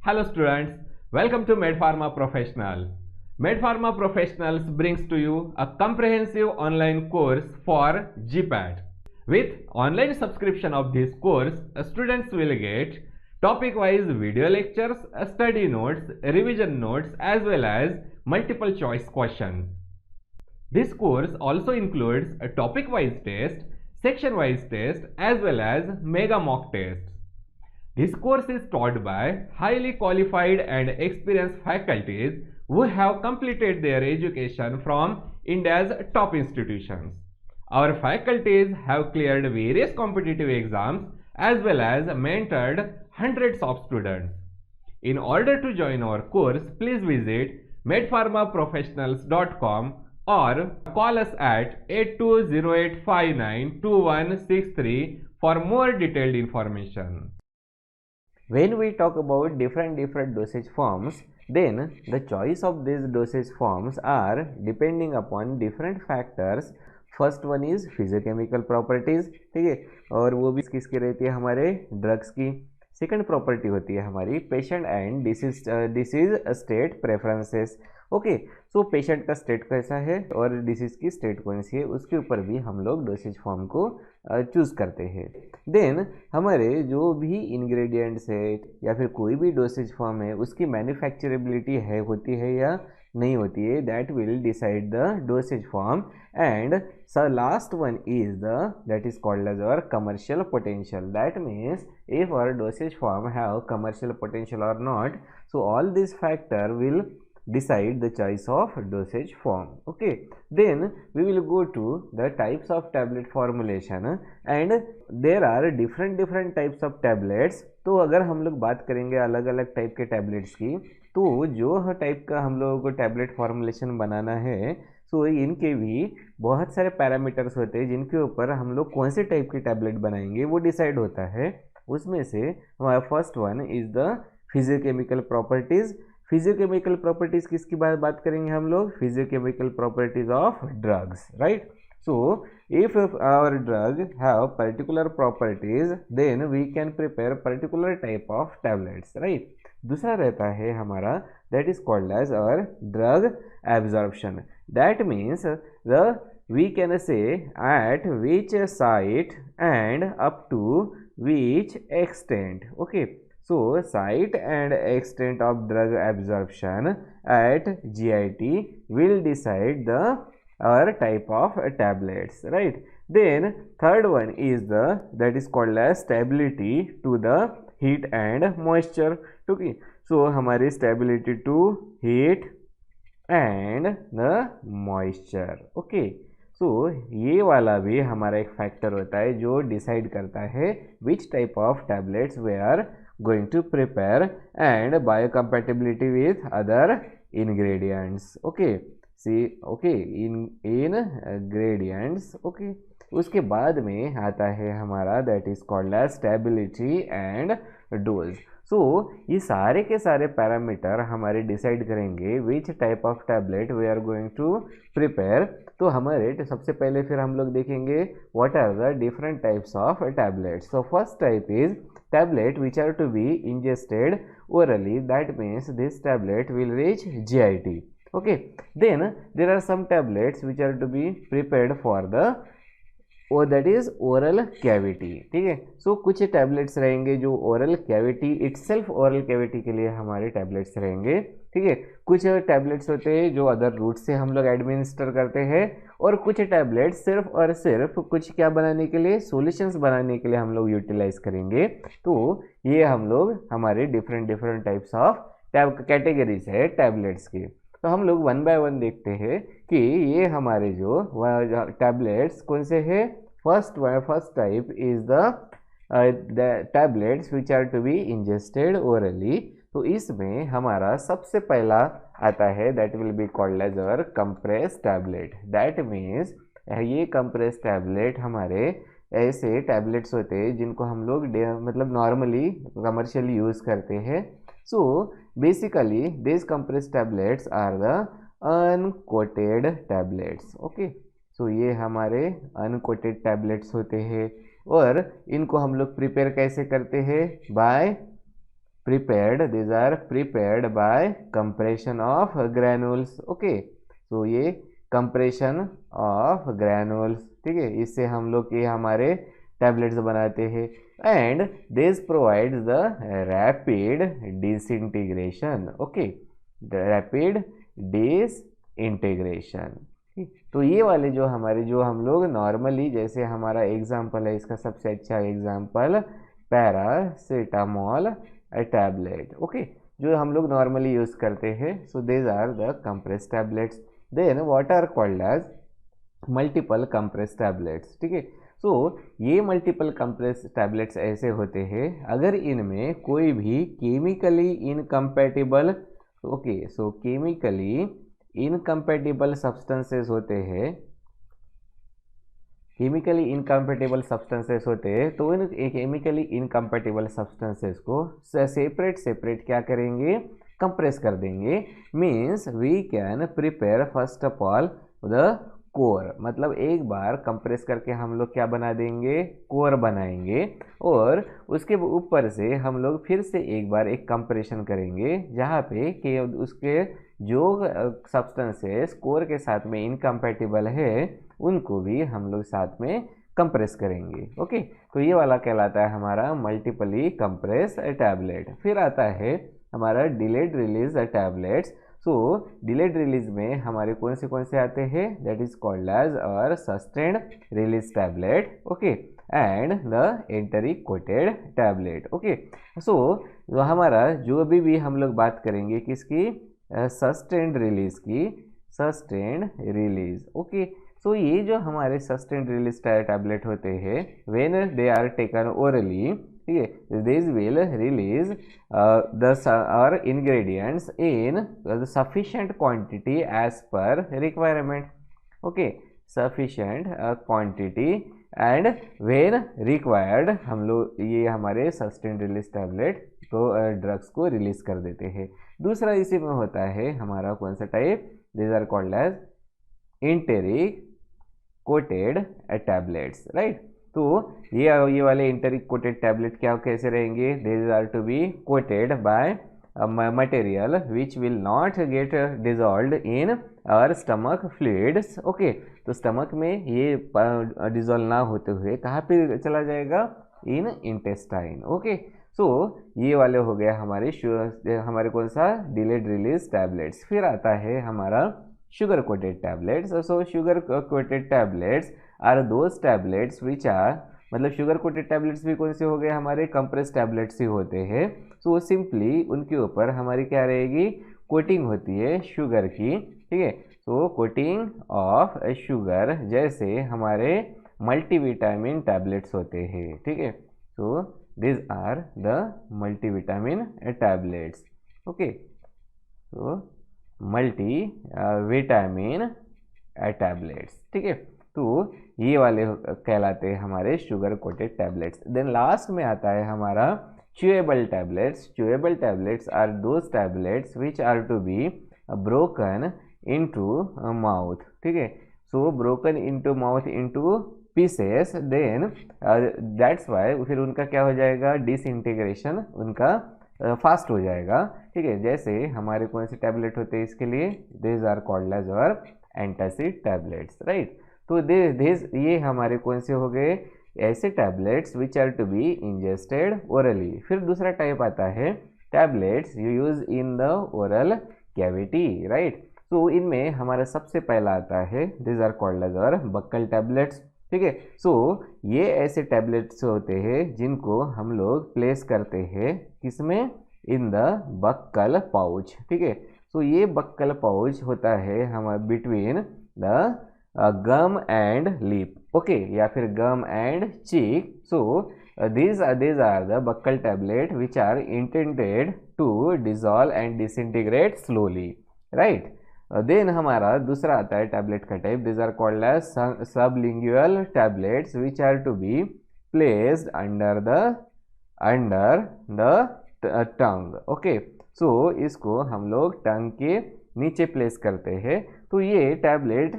Hello students, welcome to MedPharma Professionals. MedPharma Professionals brings to you a comprehensive online course for GPAT. With online subscription of this course, students will get topic-wise video lectures, study notes, revision notes as well as multiple choice questions. This course also includes a topic-wise test, section-wise test as well as mega mock tests. This course is taught by highly qualified and experienced faculties who have completed their education from India's top institutions. Our faculties have cleared various competitive exams as well as mentored hundreds of students. In order to join our course, please visit medpharmaprofessionals.com or call us at 8208592163 for more detailed information. When we talk about different dosage forms, then the choice of these dosage forms are depending upon different factors. First one is physicochemical properties, ठीक है, और वो भी किसकी रहती है, हमारे drugs की. सेकंड प्रॉपर्टी होती है हमारी patient and disease state preferences. Okay, so patient का स्टेट कैसा है और डिसीज की स्टेट कौन सी है, उसके ऊपर भी हम लोग डोसेज फॉर्म को चूज करते हैं. देन हमारे जो भी इंग्रेडिएंट्स है या फिर कोई भी डोसेज फॉर्म है उसकी मैन्युफैक्चरेबिलिटी है होती है या नहीं होती है, that will decide the dosage form. And last one is that is called as our commercial potential. That means if our dosage form have commercial potential or not, so all these factor will decide the choice of dosage form. Okay, then we will go to the types of tablet formulation and there are different types of tablets. तो अगर हम लोग बात करेंगे अलग अलग type के tablets की, तो जो टाइप का हम लोगों को टैबलेट फॉर्मुलेशन बनाना है, सो इनके भी बहुत सारे पैरामीटर्स होते हैं जिनके ऊपर हम लोग कौन से टाइप की टैबलेट बनाएंगे वो डिसाइड होता है. उसमें से हमारा first one is the physicochemical properties. Physicochemical properties किसकी बात करेंगे हम लोग, physicochemical properties of drugs, right. So if our drug have particular properties then we can prepare particular type of tablets, right. दूसरा रहता है हमारा that is called as our drug absorption. That means the we can say at which site and up to which extent. Okay, so site and extent of drug absorption at GIT will decide the our type of tablets, right. Then third one is that is called as stability to the heat and moisture. Okay, so हमारी stability to heat and the moisture. Okay, सो ये वाला भी हमारा एक factor होता है जो decide करता है which type of tablets we are going to prepare and biocompatibility with other ingredients. Okay, see okay ingredients. Okay, उसके बाद में आता है हमारा that is called as stability and dose. So ये सारे के सारे पैरामीटर हमारे डिसाइड करेंगे which type of tablet we are going to prepare. तो हमारे सबसे पहले फिर हम लोग देखेंगे what are the different types of tablets. So first type is tablet which are to be ingested orally. That means this tablet will reach GIT. Okay, then there are some tablets which are to be prepared for the that is oral cavity. ठीक है, so कुछ tablets रहेंगे जो oral cavity itself oral cavity के लिए हमारे tablets रहेंगे. ठीक है, कुछ टैबलेट्स होते हैं जो अदर रूट से हम लोग एडमिनिस्टर करते हैं और कुछ टैबलेट्स सिर्फ और सिर्फ कुछ क्या बनाने के लिए, सॉल्यूशंस बनाने के लिए हम लोग यूटिलाइज करेंगे. तो ये हम लोग हमारे डिफरेंट टाइप्स ऑफ कैटेगरीज है टैबलेट्स की. तो हम लोग वन बाय वन देखते हैं कि ये हमारे जो टैबलेट्स कौन से हैं. First type is the tablets which are to be ingested orally. तो इसमें हमारा सबसे पहला आता है that will be called as our compress tablet. That means ये कंप्रेस टैबलेट हमारे ऐसे टैबलेट्स होते हैं जिनको हम लोग मतलब नॉर्मली कमर्शियली यूज़ करते हैं. So basically these compressed tablets are the uncoated tablets. Okay, so ये हमारे uncoated tablets होते हैं और इनको हम लोग प्रिपेयर कैसे करते हैं, bye prepared, these are prepared by compression of granules. Okay, so ये compression of granules, ठीक है, इससे हम लोग ये हमारे टैबलेट्स बनाते हैं. And this provides the rapid disintegration. Okay, rapid disintegration. तो ये वाले जो हमारे जो हम लोग नॉर्मली, जैसे हमारा एग्जाम्पल है, इसका सबसे अच्छा एग्जाम्पल पैरासीटामोल टैबलेट. ओके, जो हम लोग नॉर्मली यूज करते हैं. So these are the compress tablets. Then what are called as multiple compress tablets. ठीक है, सो ये मल्टीपल कंप्रेस टैबलेट्स ऐसे होते हैं अगर इनमें कोई भी chemically incompatible, okay, so chemically incompatible substances होते हैं, केमिकली इनकम्पैटिबल सब्सटेंसेस होते हैं, तो इन केमिकली इनकम्पैटिबल सब्सटेंसेस को सेपरेट क्या करेंगे, कंप्रेस कर देंगे. Means we can prepare first of all the core. मतलब एक बार कंप्रेस करके हम लोग क्या बना देंगे, कोर बनाएंगे, और उसके ऊपर से हम लोग फिर से एक बार एक कंप्रेशन करेंगे जहाँ पे कि उसके जो सब्सटेंसेस कोर के साथ में इनकम्पैटिबल है उनको भी हम लोग साथ में कंप्रेस करेंगे. ओके, तो ये वाला कहलाता है हमारा मल्टीपली कंप्रेस टैबलेट. फिर आता है हमारा delayed release tablets. So delayed release में हमारे कौन से आते हैं, दैट इज कॉल्ड एज और sustained release tablet. Okay, and the enteric coated tablet. Okay, so हमारा जो भी हम लोग बात करेंगे किसकी, सस्टेन्ड रिलीज की, सस्टेन्ड रिलीज. ओके, सो ये जो हमारे सस्टेन्ड रिलीज टैबलेट होते हैं when they are taken orally, ठीक है, दिस विल रिलीज द और ingredients in sufficient quantity as per requirement. Okay, sufficient quantity and when required हम लोग ये हमारे सस्टेन्ड रिलीज टैबलेट तो ड्रग्स को रिलीज कर देते हैं. दूसरा इसी में होता है हमारा कौन सा type, this are called as enteric coated tablets. Right, तो ये वाले एंटेरिक कोटेड टैबलेट क्या कैसे रहेंगे, this are to be coated by material which will not get dissolved in our stomach fluids. Okay, तो स्टमक में ये डिजॉल्व ना होते हुए कहाँ पे चला जाएगा, इन इंटेस्टाइन. ओके, सो ये वाले हो गया हमारे कौन सा, डिलेड रिलीज टैबलेट्स. फिर आता है हमारा sugar coated tablets. So sugar coated tablets are those tablets which are, मतलब शुगर कोटेड टैबलेट्स भी कौन से हो गए, हमारे कंप्रेस टैबलेट्स ही होते हैं. सो सिंपली उनके ऊपर हमारी क्या रहेगी, कोटिंग होती है शुगर की. ठीक है, सो कोटिंग ऑफ शुगर, जैसे हमारे मल्टीविटामिन टैबलेट्स होते हैं. ठीक है, सो these are the multivitamin tablets. Okay, so multivitamin tablets. ठीक है, तो ये वाले कहलाते हैं हमारे sugar coated tablets. Then last में आता है हमारा chewable tablets. Chewable tablets are those tablets which are to be broken into mouth. ठीक है, so broken into mouth into pieces, then that's why फिर उनका क्या हो जाएगा, डिसइंटीग्रेशन उनका फास्ट हो जाएगा. ठीक है, जैसे हमारे कौन से टैबलेट होते हैं इसके लिए, दिस आर कॉल्ड एज और एंटासिड टैबलेट्स. राइट, तो दिस ये हमारे कौन से हो गए, ऐसे tablets which are to be ingested orally. फिर दूसरा टाइप आता है tablets you use in the oral cavity. Right, तो इनमें हमारा सबसे पहला आता है, दिस आर कॉल्ड एज और बक्कल टैबलेट्स. ठीक है, सो ये ऐसे टैबलेट्स होते हैं जिनको हम लोग प्लेस करते हैं किसमें, इन द बक्कल पाउच. ठीक है, सो ये बक्कल पाउच होता है हमारे between the gum and lip. Okay, या फिर gum and cheek. So these are the buccal tablet which are intended to dissolve and disintegrate slowly. Right, then हमारा दूसरा आता है टैबलेट का type, this are called as sublingual tablets which are to be placed under the tongue. Okay, so इसको हम लोग टंग के नीचे प्लेस करते हैं. तो ये टैबलेट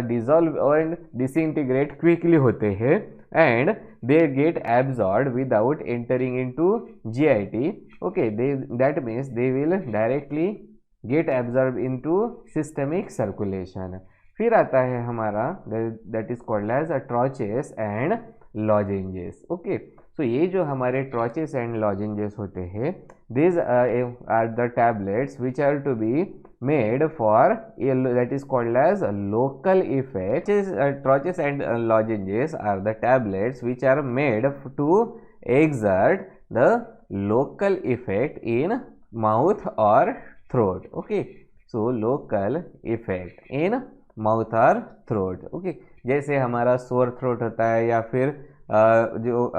डिजॉल्व और डिसइंटीग्रेट क्विकली होते हैं and they get absorbed without entering into GIT. Okay, that means they will directly get absorbed into systemic circulation. फिर आता है हमारा that is called as troches and lozenges. Okay, so ये जो हमारे troches and lozenges होते हैं, these are the tablets which are to be made for that is called as local effect. Troches and lozenges are the tablets which are made to exert the local effect in mouth or throat. Okay, so local effect in mouth और throat. Okay, जैसे हमारा sore throat होता है या फिर जो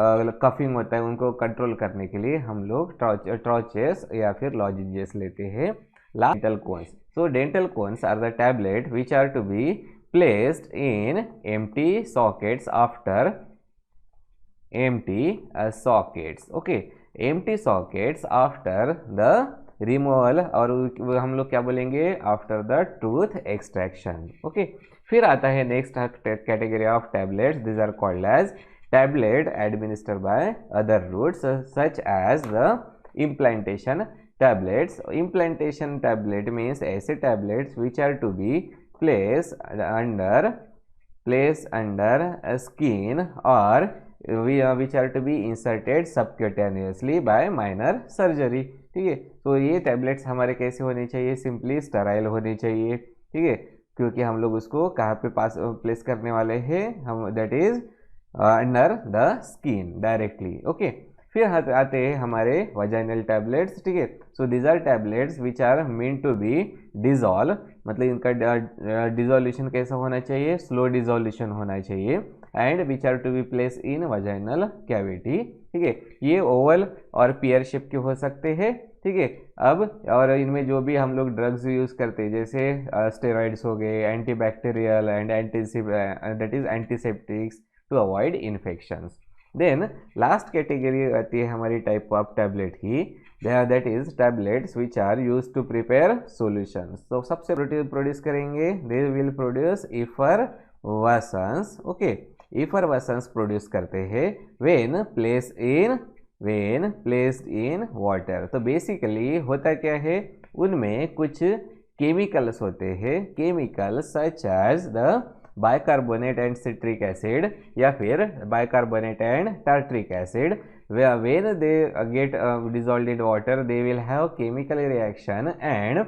coughing होता है उनको कंट्रोल करने के लिए हम लोग ट्रॉचेस या फिर लॉजेंजेस लेते हैं. Dental cones. So dental cones are the tablet which are to be placed in empty sockets after empty sockets. Okay, empty sockets after the removal और हम लोग क्या बोलेंगे after the tooth extraction. Okay, फिर आता है next category of tablets. This are called as tablet administered by other routes such as the implantation tablets. Implantation tablet means ऐसे tablets which are to be place under skin और which are to be inserted subcutaneously by minor surgery. ठीक है, तो ये tablets हमारे कैसे होने चाहिए, सिंपली स्टेराइल होने चाहिए. ठीक है, क्योंकि हम लोग उसको कहाँ पे प्लेस करने वाले हैं, हम that is under the skin directly. Okay, फिर आते हैं हमारे वजाइनल टैबलेट्स. ठीक है, so these are tablets which are meant to be dissolve. मतलब इनका डिजोल्यूशन कैसा होना चाहिए, स्लो डिजोल्यूशन होना चाहिए. And which are to be place in vaginal cavity. ठीक है, ये ओवल और पियर शेप के हो सकते हैं. ठीक है, अब और इनमें जो भी हम लोग ड्रग्स यूज़ करते हैं जैसे स्टेरॉइड्स हो गए, antibacterial and that is antiseptics to avoid infections. Then last category आती है हमारी टाइप ऑफ टैबलेट की, that is tablets which are use to prepare solutions. तो सबसे प्रोड्यूस करेंगे, they will produce effervescence. Okay, effervescence produce करते हैं when placed in water. तो बेसिकली होता क्या है, उनमें कुछ केमिकल्स होते हैं, chemicals such as the bicarbonate and citric acid या फिर bicarbonate and tartaric acid. when they get dissolved in water, they will have chemical reaction and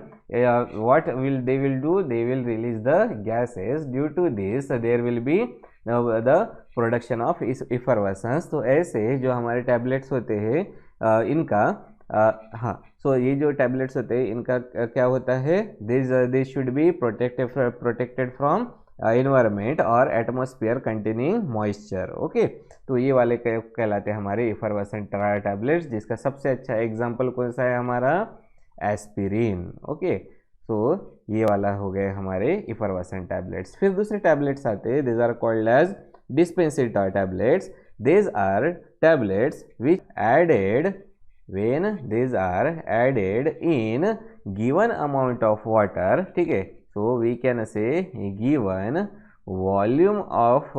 what will they will do, they will release the gases. Due to this there will be the production of effervescence. तो ऐसे जो हमारे tablets होते हैं इनका हाँ, सो ये जो टैबलेट्स होते हैं इनका क्या होता है, this should be protected from environment और एटमॉस्फेयर कंटेनिंग मॉइस्चर. ओके, तो ये वाले कहलाते हैं हमारे इफरवेसेंट टैबलेट्स, जिसका सबसे अच्छा एग्जांपल कौन सा है हमारा, एस्पिरिन. ओके, तो ये वाला हो गए हमारे इफरवेसेंट टैबलेट्स. फिर दूसरे टैबलेट्स आते हैं, this are called as dispenser tablets. This are tablets which added when these are added in given amount of water. ठीक है, so we can say given volume of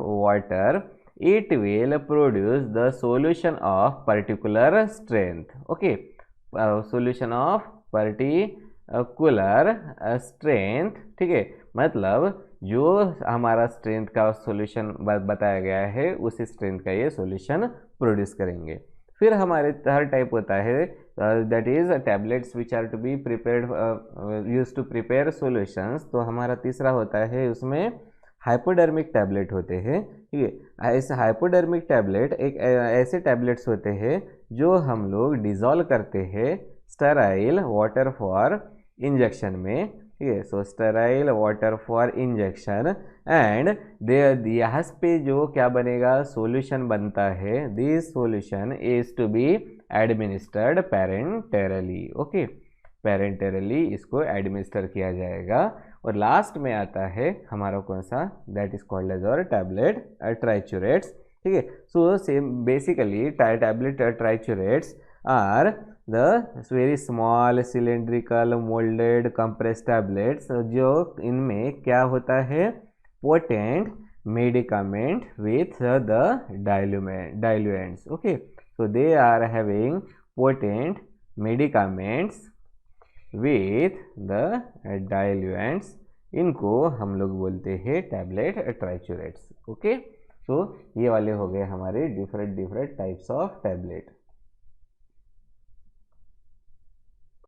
water, it will produce the solution of particular strength. Okay, solution of particular strength. ठीक है, मतलब जो हमारा strength का solution बताया गया है उस स्ट्रेंथ का ये सॉल्यूशन प्रोड्यूस करेंगे. फिर हमारे थर्ड टाइप होता है that is tablets which are to be prepared use to prepare solutions. तो हमारा तीसरा होता है, उसमें हाइपोडर्मिक टैबलेट होते हैं. ठीक है, ऐसे हाइपोडर्मिक टैबलेट एक ऐसे टैबलेट्स होते हैं जो हम लोग डिजॉल्व करते हैं स्टेराइल वाटर फॉर इंजेक्शन में. ठीक है, so sterile water for injection and यहाँ पे जो क्या बनेगा, सॉल्यूशन बनता है. This solution is to be administered parenterally. Okay, parenterally इसको एडमिनिस्टर किया जाएगा. और लास्ट में आता है हमारा कौन सा, दैट इज कॉल्ड एज और टैबलेट ट्राइचुरेट्स. ठीक है, so same basically tablet triturates are the very small cylindrical molded compressed tablets, जो इनमें क्या होता है, potent medicament with the diluents. Okay, So they are having potent medicaments with the diluents. इनको हम लोग बोलते हैं टैबलेट ट्राइचुरेट्स. ओके, सो ये वाले हो गए हमारे डिफरेंट टाइप्स ऑफ टैबलेट.